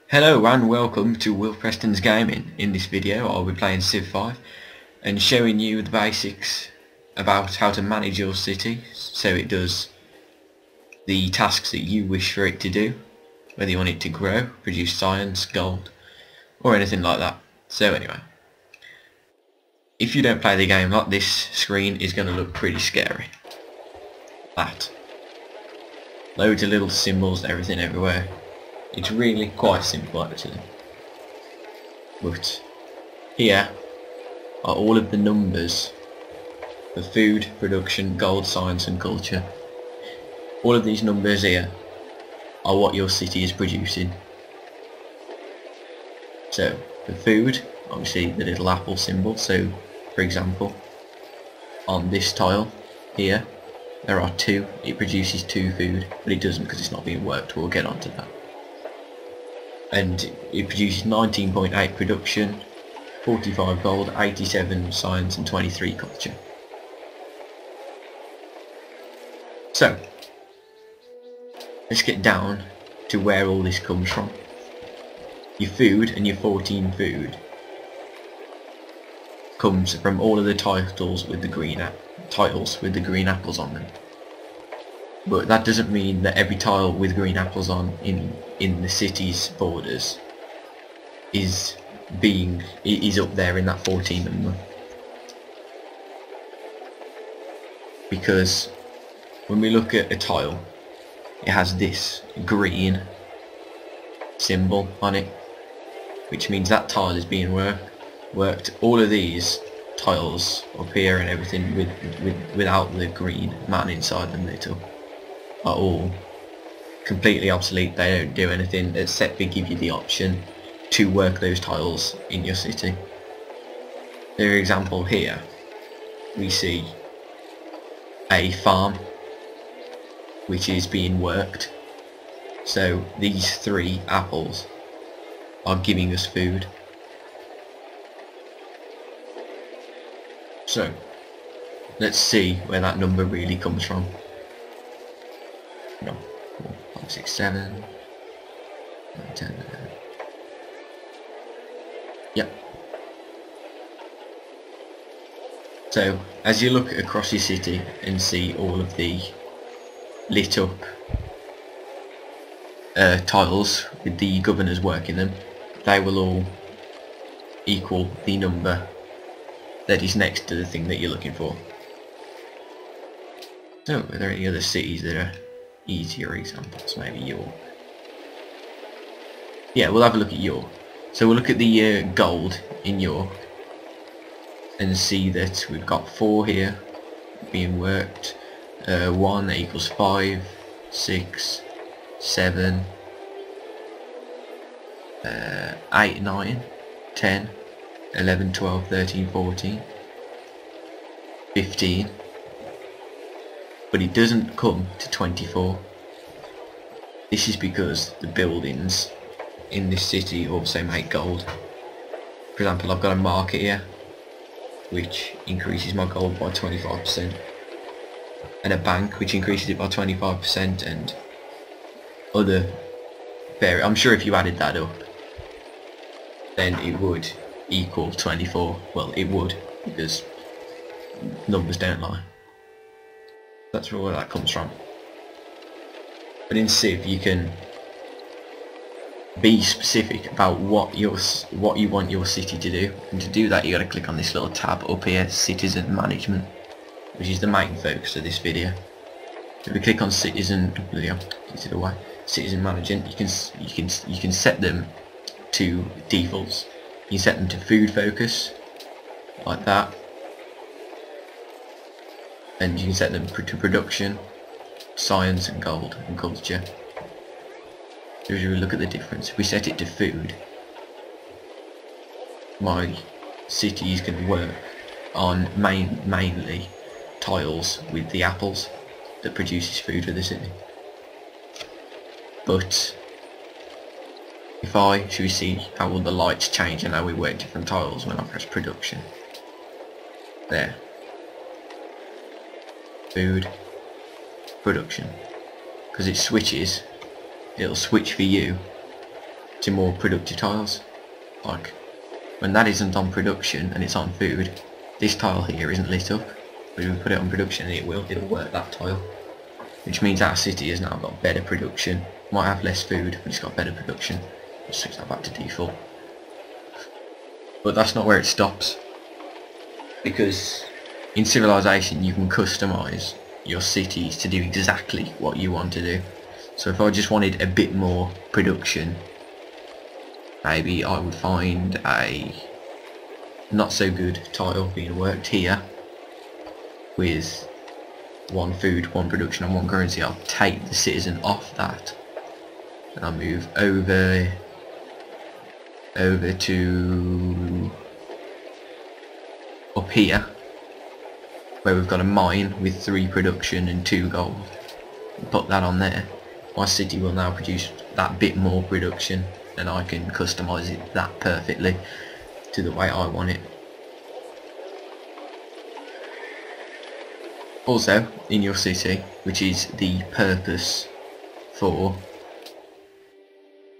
Hello and welcome to Will Preston's Gaming. In this video I'll be playing Civ 5 and showing you the basics about how to manage your city so it does the tasks that you wish for it to do, whether you want it to grow, produce science, gold or anything like that. So anyway, if you don't play the game like this, screen is going to look pretty scary. That. Loads of little symbols, everything everywhere. It's really quite simple actually. But here are all of the numbers for food, production, gold, science and culture. All of these numbers here are what your city is producing. So for food, obviously the little apple symbol. So for example, on this tile here there are 2. It produces 2 food, but it doesn't because it's not being worked. We'll get onto that. And it produces 19.8 production, 45 gold, 87 science and 23 culture. So let's get down to where all this comes from. Your food and your 14 food comes from all of the titles with the green apples on them. But that doesn't mean that every tile with green apples on in the city's borders is up there in that 14 number. Because when we look at a tile, it has this green symbol on it, which means that tile is being worked. All of these tiles up here and everything without the green man inside them are all completely obsolete. They don't do anything except they give you the option to work those tiles in your city. For example, here we see a farm which is being worked. So these 3 apples are giving us food. So let's see where that number really comes from. 4, 5, 6, 7, 9, 10, 11. Yep. So as you look across your city and see all of the lit up tiles with the governors working them, they will all equal the number that is next to the thing that you're looking for. So are there any other cities that are easier examples? Maybe York. Yeah, we'll have a look at York. So we'll look at the gold in York and see that we've got 4 here being worked. 1 equals 5, 6, 7, 8, 9, 10, 11, 12, 13, 14, 15. But it doesn't come to 24. This is because the buildings in this city also make gold. For example, I've got a market here which increases my gold by 25%, and a bank which increases it by 25%, and other I'm sure if you added that up then it would equal 24. Well, it would, because numbers don't lie. That's where that comes from. But in Civ you can be specific about what you want your city to do, and to do that you got to click on this little tab up here, Citizen Management, which is the main focus of this video. If we click on Citizen Management, you can set them to defaults. You set them to food focus, like that. And you can set them to production, science and gold and culture. So if we look at the difference, if we set it to food, my city is going to work on mainly tiles with the apples that produces food for the city. But should we see how all the lights change and how we work different tiles when I press production. There. Food, production, because it switches, it'll switch for you to more productive tiles. Like when that isn't on production and it's on food, this tile here isn't lit up, but if we put it on production it'll work that tile, which means our city has now got better production. Might have less food, but it's got better production. Let's switch that back to default. But that's not where it stops, because in Civilization you can customise your cities to do exactly what you want to do. So if I just wanted a bit more production, maybe I would find a not so good tile being worked here with 1 food, 1 production and 1 currency. I'll take the citizen off that and I'll move over to up here where we've got a mine with 3 production and 2 gold. Put that on there. My city will now produce that bit more production and I can customise it that perfectly to the way I want it. Also, in your city, which is the purpose for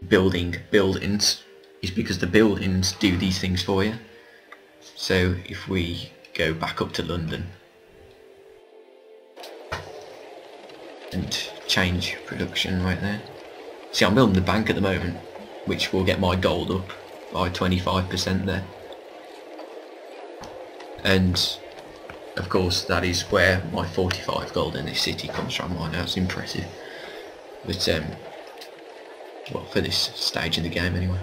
building buildings, is because the buildings do these things for you. So if we go back up to London and change production right there. See, I'm building the bank at the moment, which will get my gold up by 25% there. And of course that is where my 45 gold in this city comes from. I know it's impressive, but well, for this stage in the game anyway.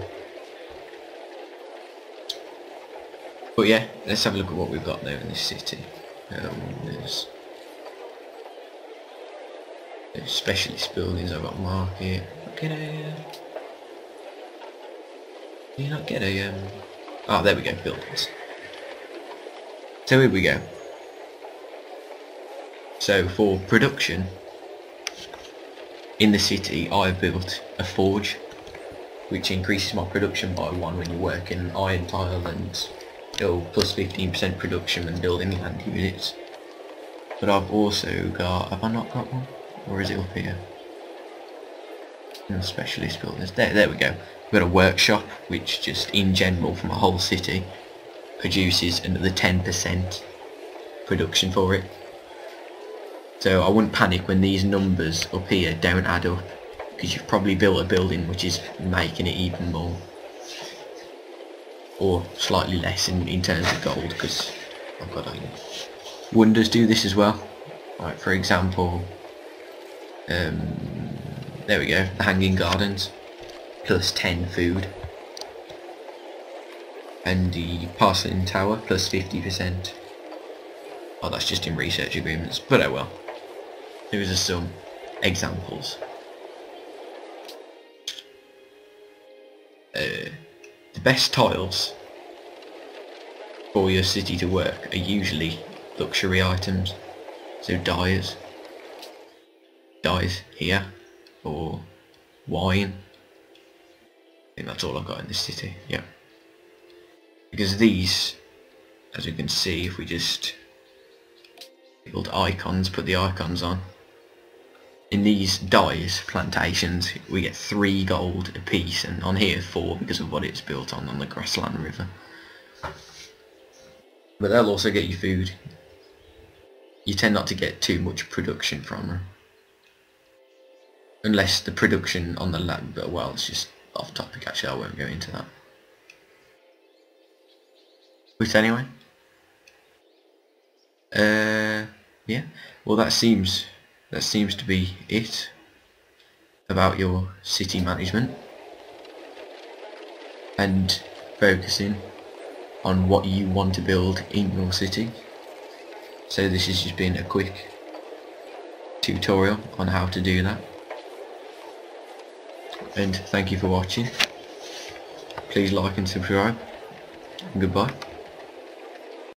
But yeah, let's have a look at what we've got there in this city. There's specialist buildings. I've got market. Get a do you not get a oh, there we go, buildings. So here we go. So for production in the city, I've built a forge, which increases my production by 1 when you work in iron tile, and plus 15% production when building land units. But I've also got, have I not got one? Or is it up here? No, specialist buildings. There we go. We've got a workshop, which just in general from a whole city produces another 10% production for it. So I wouldn't panic when these numbers up here don't add up, because you've probably built a building which is making it even more, or slightly less in terms of gold, because I've got wonders do this as well. Like for example, there we go, the Hanging Gardens, plus 10 food, and the Porcelain Tower, plus 50%. Oh, that's just in research agreements, but oh well. Those are some examples. The best tiles for your city to work are usually luxury items, so dyes here, or wine. I think that's all I've got in this city, yeah. Because these, as you can see, if we just build icons, put the icons on, in these dyes plantations we get 3 gold a piece, and on here 4 because of what it's built on the Grassland River. But they'll also get you food. You tend not to get too much production from them, unless the production on the land, but well, it's just off topic actually, I won't go into that. But anyway, yeah, well that seems to be it about your city management and focusing on what you want to build in your city. So this has just been a quick tutorial on how to do that, and thank you for watching. Please like and subscribe, and goodbye.